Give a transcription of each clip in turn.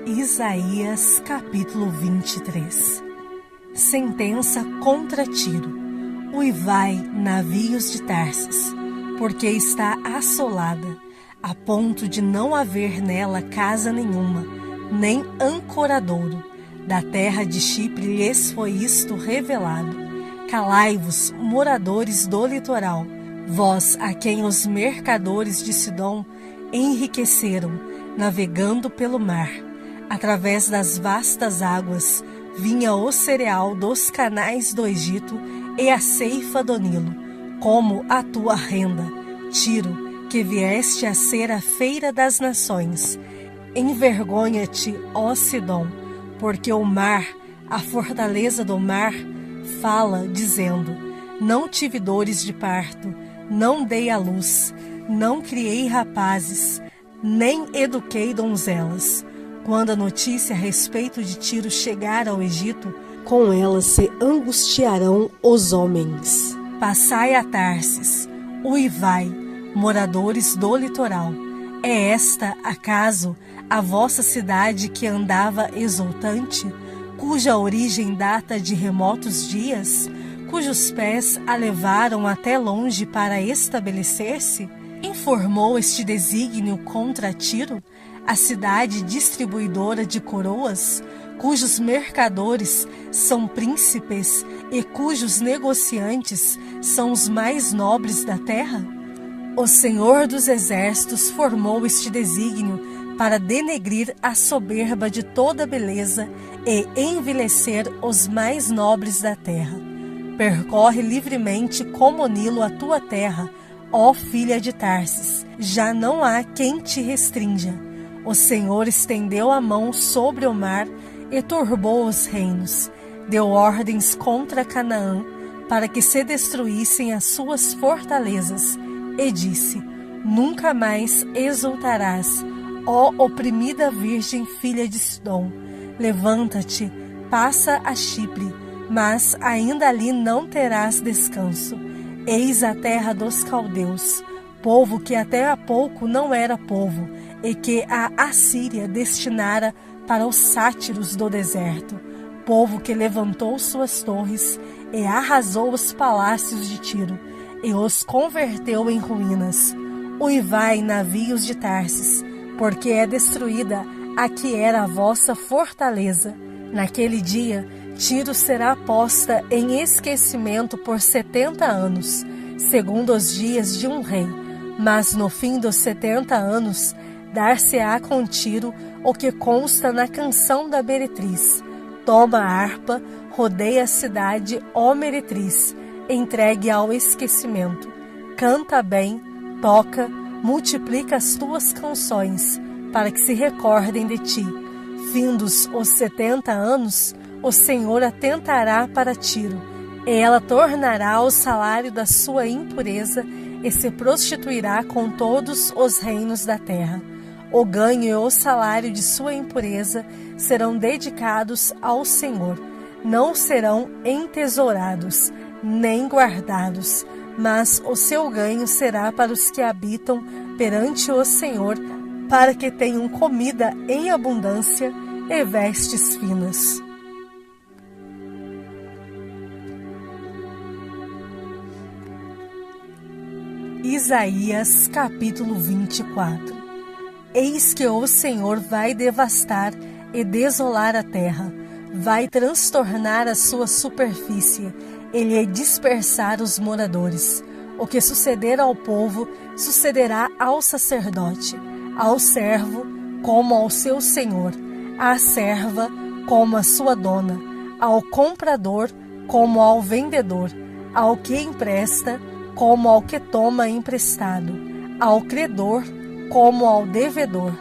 Isaías capítulo 23. Sentença contra Tiro. Uivai, navios de Tarsis, porque está assolada, a ponto de não haver nela casa nenhuma, nem ancoradouro. Da terra de Chipre lhes foi isto revelado. Calai-vos, moradores do litoral, vós a quem os mercadores de Sidom enriqueceram, navegando pelo mar. Através das vastas águas vinha o cereal dos canais do Egito e a ceifa do Nilo, como a tua renda, Tiro, que vieste a ser a feira das nações. Envergonha-te, ó Sidom, porque o mar, a fortaleza do mar, fala, dizendo: não tive dores de parto, não dei à luz, não criei rapazes, nem eduquei donzelas. Quando a notícia a respeito de Tiro chegar ao Egito, com ela se angustiarão os homens. Passai a Tarsis, uivai, moradores do litoral. É esta, acaso, a vossa cidade que andava exultante, cuja origem data de remotos dias, cujos pés a levaram até longe para estabelecer-se? Informou este desígnio contra Tiro, a cidade distribuidora de coroas, cujos mercadores são príncipes e cujos negociantes são os mais nobres da terra? O Senhor dos Exércitos formou este desígnio para denegrir a soberba de toda beleza e envilecer os mais nobres da terra. Percorre livremente como o Nilo a tua terra, ó filha de Tarsis, já não há quem te restrinja. O Senhor estendeu a mão sobre o mar e turbou os reinos. Deu ordens contra Canaã para que se destruíssem as suas fortalezas. E disse: nunca mais exultarás, ó oprimida virgem filha de Sidom. Levanta-te, passa a Chipre, mas ainda ali não terás descanso. Eis a terra dos caldeus, povo que até há pouco não era povo, e que a Assíria destinara para os sátiros do deserto, povo que levantou suas torres e arrasou os palácios de Tiro, e os converteu em ruínas. Uivai, navios de Tarsis, porque é destruída a que era a vossa fortaleza. Naquele dia, Tiro será posta em esquecimento por 70 anos, segundo os dias de um rei. Mas no fim dos 70 anos, dar-se-á com Tiro o que consta na canção da meretriz. Toma a harpa, rodeia a cidade, ó meretriz, entregue ao esquecimento. Canta bem, toca, multiplica as tuas canções, para que se recordem de ti. Findos os 70 anos, o Senhor atentará para Tiro, e ela tornará o salário da sua impureza e se prostituirá com todos os reinos da terra. O ganho e o salário de sua impureza serão dedicados ao Senhor. Não serão entesourados, nem guardados, mas o seu ganho será para os que habitam perante o Senhor, para que tenham comida em abundância e vestes finas. Isaías capítulo 24. Eis que o Senhor vai devastar e desolar a terra, vai transtornar a sua superfície, ele dispersar os moradores. O que suceder ao povo, sucederá ao sacerdote, ao servo, como ao seu senhor, à serva, como à sua dona, ao comprador, como ao vendedor, ao que empresta, como ao que toma emprestado, ao credor, como ao devedor.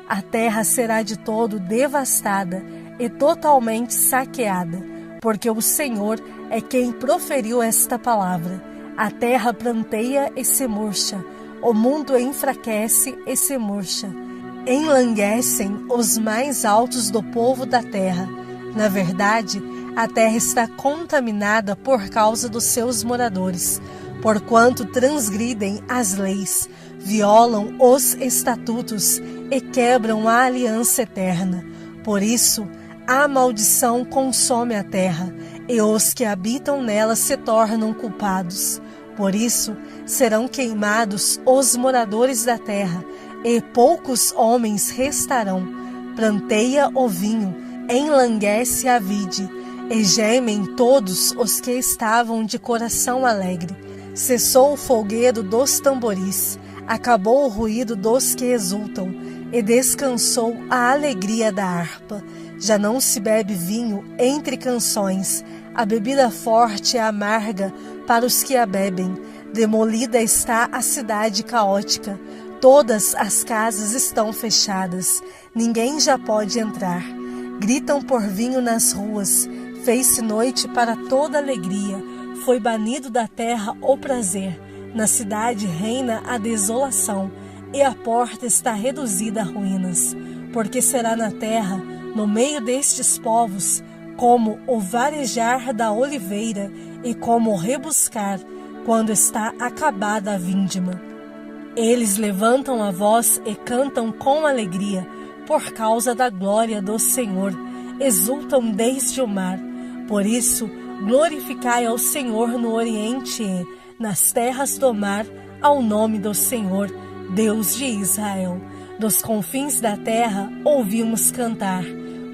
A terra será de todo devastada e totalmente saqueada, porque o Senhor é quem proferiu esta palavra. A terra pranteia e se murcha, o mundo enfraquece e se murcha. Enlanguecem os mais altos do povo da terra. Na verdade, a terra está contaminada por causa dos seus moradores, porquanto transgridem as leis, violam os estatutos e quebram a aliança eterna. Por isso, a maldição consome a terra, e os que habitam nela se tornam culpados. Por isso, serão queimados os moradores da terra, e poucos homens restarão. Pranteia o vinho, enlanguece a vide, e gemem todos os que estavam de coração alegre. Cessou o folguedo dos tamboris, acabou o ruído dos que exultam, e descansou a alegria da harpa. Já não se bebe vinho entre canções, a bebida forte é amarga para os que a bebem. Demolida está a cidade caótica, todas as casas estão fechadas, ninguém já pode entrar. Gritam por vinho nas ruas, fez-se noite para toda alegria, foi banido da terra o prazer. Na cidade reina a desolação, e a porta está reduzida a ruínas, porque será na terra, no meio destes povos, como o varejar da oliveira e como o rebuscar, quando está acabada a vindima. Eles levantam a voz e cantam com alegria, por causa da glória do Senhor, exultam desde o mar. Por isso, glorificai ao Senhor no oriente e, nas terras do mar, ao nome do Senhor, Deus de Israel. Dos confins da terra ouvimos cantar,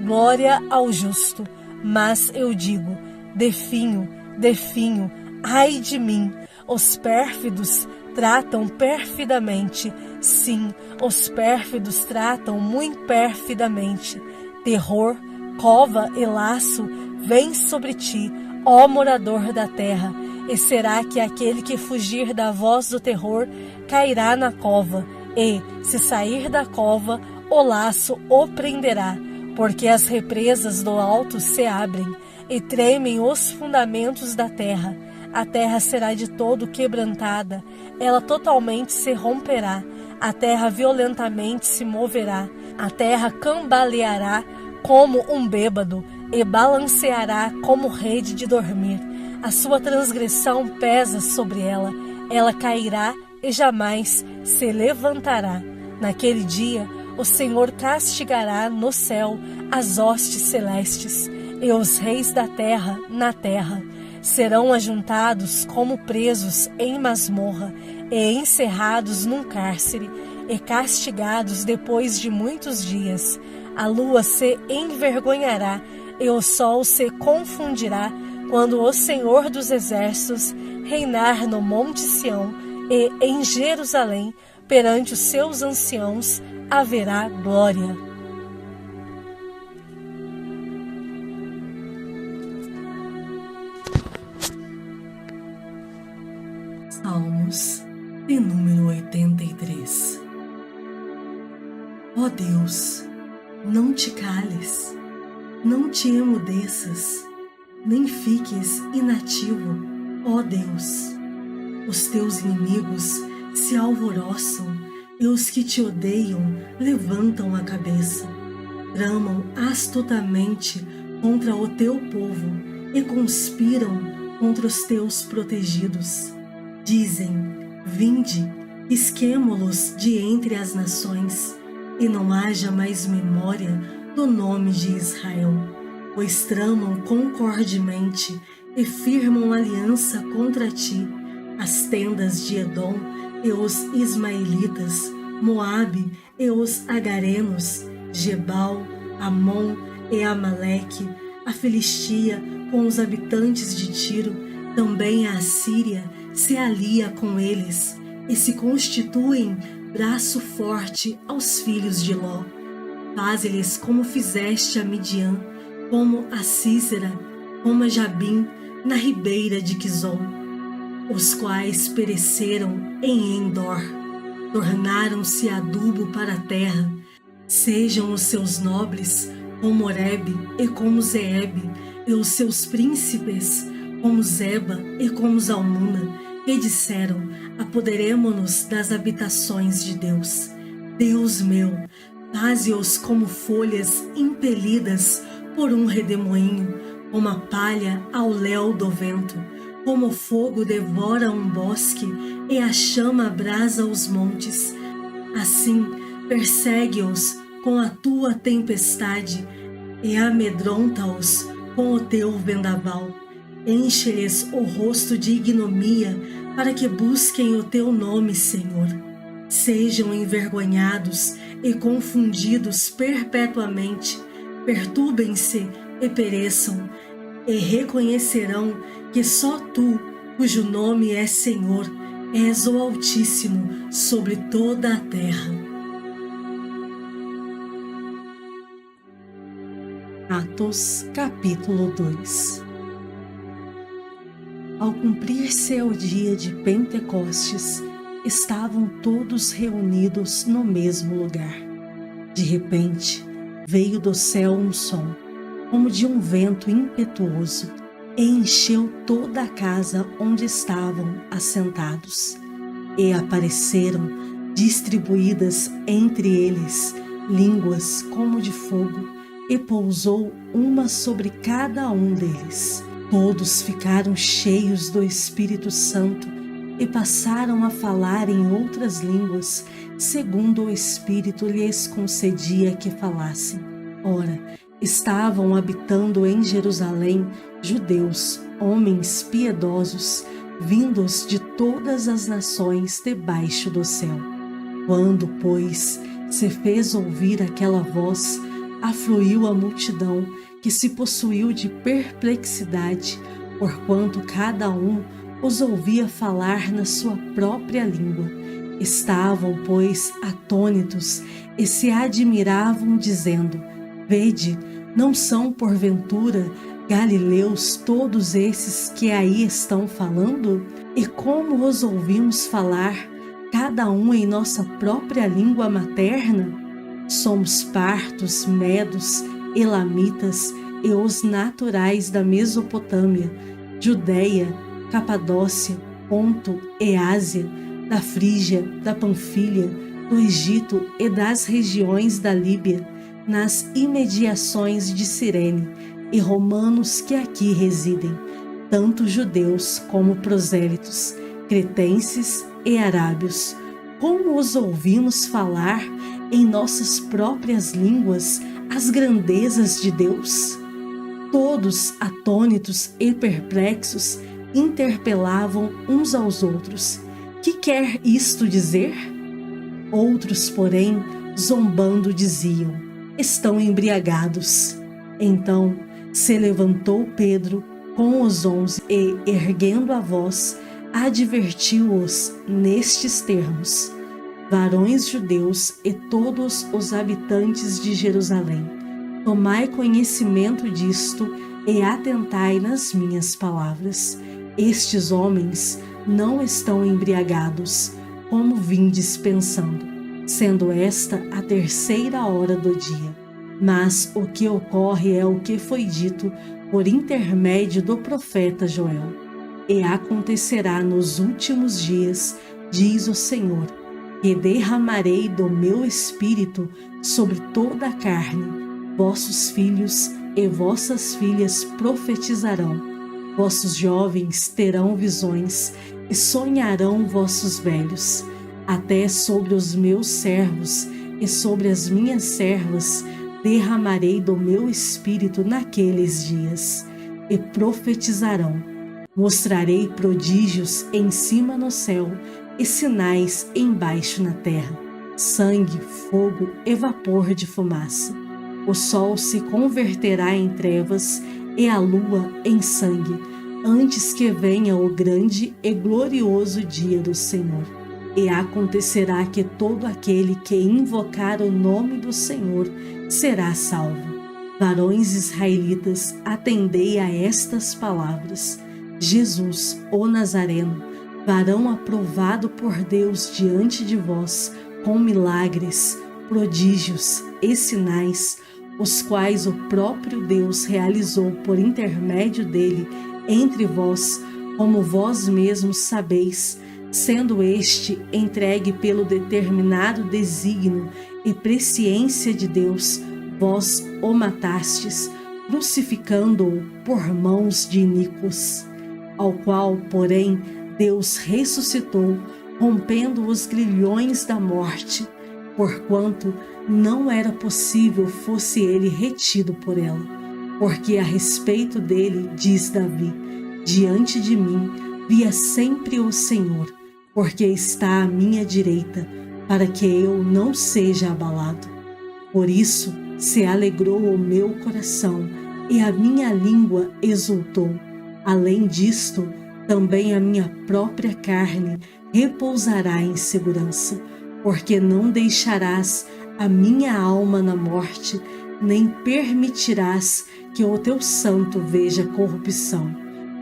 glória ao justo. Mas eu digo, definho, definho, ai de mim, os pérfidos tratam perfidamente, sim, os pérfidos tratam muito perfidamente. Terror, cova e laço vem sobre ti, ó morador da terra, e será que aquele que fugir da voz do terror cairá na cova, e, se sair da cova, o laço o prenderá, porque as represas do alto se abrem, e tremem os fundamentos da terra. A terra será de todo quebrantada, ela totalmente se romperá, a terra violentamente se moverá, a terra cambaleará como um bêbado, e balanceará como rede de dormir. A sua transgressão pesa sobre ela, ela cairá e jamais se levantará. Naquele dia, o Senhor castigará no céu as hostes celestes, e os reis da terra na terra. Serão ajuntados como presos em masmorra, e encerrados num cárcere, e castigados depois de muitos dias. A lua se envergonhará, e o sol se confundirá, quando o Senhor dos Exércitos reinar no Monte Sião, e em Jerusalém, perante os seus anciãos, haverá glória. Salmos de número 83. Ó Deus, não te cales, não te emudeças, nem fiques inativo, ó Deus. Os teus inimigos se alvoroçam, e os que te odeiam levantam a cabeça. Tramam astutamente contra o teu povo e conspiram contra os teus protegidos. Dizem, vinde, esquemo-los de entre as nações, e não haja mais memória do nome de Israel. Pois tramam concordemente e firmam aliança contra ti, as tendas de Edom e os ismaelitas, Moabe e os agarenos, Gebal, Amon e Amaleque, a Filistia com os habitantes de Tiro, também a Assíria se alia com eles e se constituem braço forte aos filhos de Ló. Faze-lhes como fizeste a Midian, como a Sísera, como a Jabim, na ribeira de Quizon, os quais pereceram em Endor, tornaram-se adubo para a terra. Sejam os seus nobres como Oreb e como Zeebe, e os seus príncipes como Zeba e como Zalmuna, que disseram, apoderemo-nos das habitações de Deus. Deus meu, faze-os como folhas impelidas por um redemoinho, como a palha ao léu do vento, como o fogo devora um bosque e a chama abrasa os montes. Assim, persegue-os com a tua tempestade e amedronta-os com o teu vendaval. Enche-lhes o rosto de ignomia, para que busquem o teu nome, Senhor. Sejam envergonhados e confundidos perpetuamente, perturbem-se e pereçam, e reconhecerão que só tu, cujo nome é Senhor, és o Altíssimo sobre toda a terra. Atos, capítulo 2. Ao cumprir-se o dia de Pentecostes, estavam todos reunidos no mesmo lugar. De repente, veio do céu um som, como de um vento impetuoso, e encheu toda a casa onde estavam assentados. E apareceram, distribuídas entre eles, línguas como de fogo, e pousou uma sobre cada um deles. Todos ficaram cheios do Espírito Santo e passaram a falar em outras línguas, segundo o Espírito lhes concedia que falassem. Ora, estavam habitando em Jerusalém judeus, homens piedosos, vindos de todas as nações debaixo do céu. Quando, pois, se fez ouvir aquela voz, afluiu a multidão, que se possuiu de perplexidade, porquanto cada um os ouvia falar na sua própria língua. Estavam, pois, atônitos e se admiravam, dizendo: Vede, não são porventura galileus todos esses que aí estão falando? E como os ouvimos falar, cada um em nossa própria língua materna? Somos partos, medos, elamitas e os naturais da Mesopotâmia, Judeia, Capadócia, Ponto e Ásia, da Frígia, da Panfilha, do Egito e das regiões da Líbia, nas imediações de Cirene, e romanos que aqui residem, tanto judeus como prosélitos, cretenses e arábios. Como os ouvimos falar em nossas próprias línguas as grandezas de Deus? Todos, atônitos e perplexos, interpelavam uns aos outros: Que quer isto dizer? Outros, porém, zombando, diziam: Estão embriagados. Então se levantou Pedro com os 11 e, erguendo a voz, advertiu-os nestes termos: Varões judeus e todos os habitantes de Jerusalém, tomai conhecimento disto e atentai nas minhas palavras. Estes homens não estão embriagados, como vindes pensando, sendo esta a 3ª hora do dia. Mas o que ocorre é o que foi dito por intermédio do profeta Joel. E acontecerá nos últimos dias, diz o Senhor, que derramarei do meu espírito sobre toda a carne. Vossos filhos e vossas filhas profetizarão, vossos jovens terão visões e sonharão vossos velhos. Até sobre os meus servos e sobre as minhas servas derramarei do meu espírito naqueles dias, e profetizarão. Mostrarei prodígios em cima no céu e sinais embaixo na terra: sangue, fogo e vapor de fumaça. O sol se converterá em trevas e a lua em sangue, antes que venha o grande e glorioso dia do Senhor. E acontecerá que todo aquele que invocar o nome do Senhor será salvo. Varões israelitas, atendei a estas palavras. Jesus, o Nazareno, varão aprovado por Deus diante de vós, com milagres, prodígios e sinais, os quais o próprio Deus realizou por intermédio dele entre vós, como vós mesmos sabeis, sendo este entregue pelo determinado desígnio e presciência de Deus, vós o matastes, crucificando-o por mãos de iníquos, ao qual, porém, Deus ressuscitou, rompendo os grilhões da morte, porquanto não era possível fosse ele retido por ela. Porque a respeito dele, diz Davi, diante de mim via sempre o Senhor, porque está à minha direita, para que eu não seja abalado. Por isso se alegrou o meu coração e a minha língua exultou. Além disto, também a minha própria carne repousará em segurança, porque não deixarás a minha alma na morte, nem permitirás que o teu santo veja corrupção.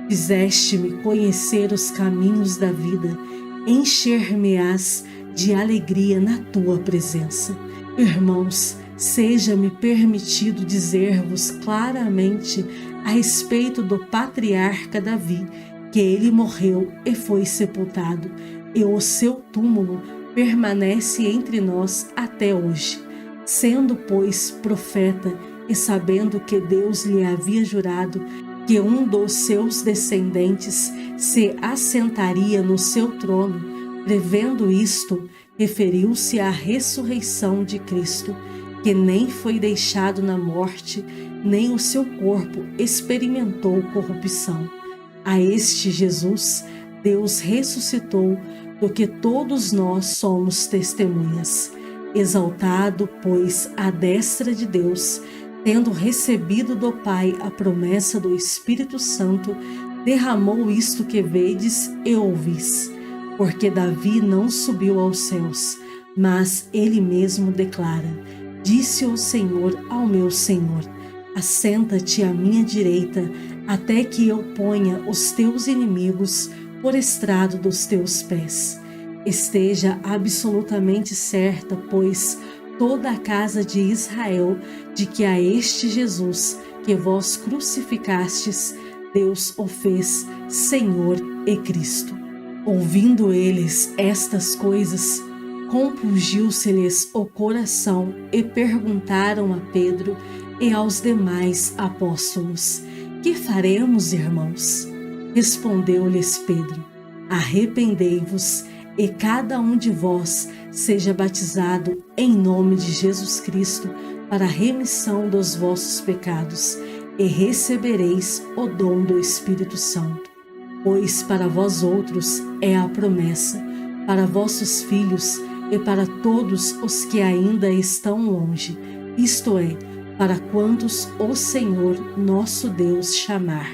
Fizeste-me conhecer os caminhos da vida, encher-me-ás de alegria na tua presença. Irmãos, seja-me permitido dizer-vos claramente a respeito do patriarca Davi, que ele morreu e foi sepultado, e o seu túmulo permanece entre nós até hoje. Sendo, pois, profeta, e sabendo que Deus lhe havia jurado que um dos seus descendentes se assentaria no seu trono, prevendo isto, referiu-se à ressurreição de Cristo, que nem foi deixado na morte, nem o seu corpo experimentou corrupção. A este Jesus, Deus ressuscitou, do que todos nós somos testemunhas. Exaltado, pois, à destra de Deus, tendo recebido do Pai a promessa do Espírito Santo, derramou isto que vedes e ouvis. Porque Davi não subiu aos céus, mas ele mesmo declara: disse o Senhor ao meu Senhor: assenta-te à minha direita, até que eu ponha os teus inimigos por estrado dos teus pés. Esteja absolutamente certa, pois, toda a casa de Israel, de que a este Jesus, que vós crucificastes, Deus o fez Senhor e Cristo. Ouvindo eles estas coisas, compungiu-se-lhes o coração e perguntaram a Pedro e aos demais apóstolos: que faremos, irmãos? Respondeu-lhes Pedro: arrependei-vos e cada um de vós seja batizado em nome de Jesus Cristo para a remissão dos vossos pecados, e recebereis o dom do Espírito Santo. Pois para vós outros é a promessa, para vossos filhos e para todos os que ainda estão longe, isto é, para quantos o Senhor nosso Deus chamar.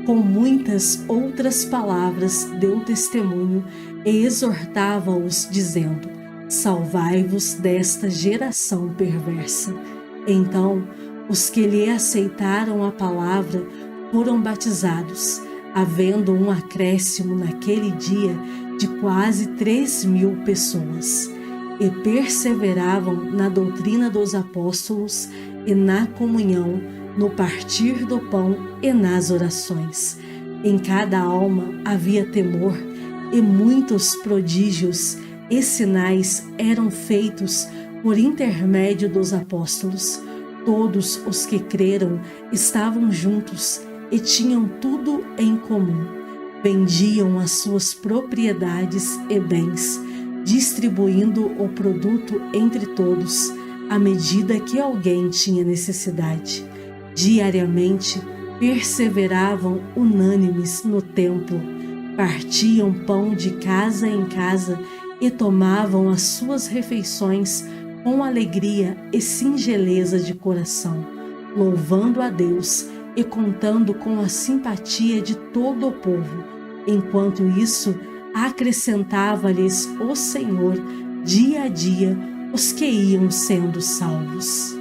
Com muitas outras palavras deu testemunho e exortava-os, dizendo: salvai-vos desta geração perversa. Então, os que lhe aceitaram a palavra foram batizados, havendo um acréscimo naquele dia de quase 3.000 pessoas, e perseveravam na doutrina dos apóstolos e na comunhão, no partir do pão e nas orações. Em cada alma havia temor, e muitos prodígios e sinais eram feitos por intermédio dos apóstolos. Todos os que creram estavam juntos e tinham tudo em comum. Vendiam as suas propriedades e bens, distribuindo o produto entre todos, à medida que alguém tinha necessidade. Diariamente perseveravam unânimes no templo, partiam pão de casa em casa e tomavam as suas refeições com alegria e singeleza de coração, louvando a Deus e contando com a simpatia de todo o povo. Enquanto isso, acrescentava-lhes o Senhor dia a dia os que iam sendo salvos.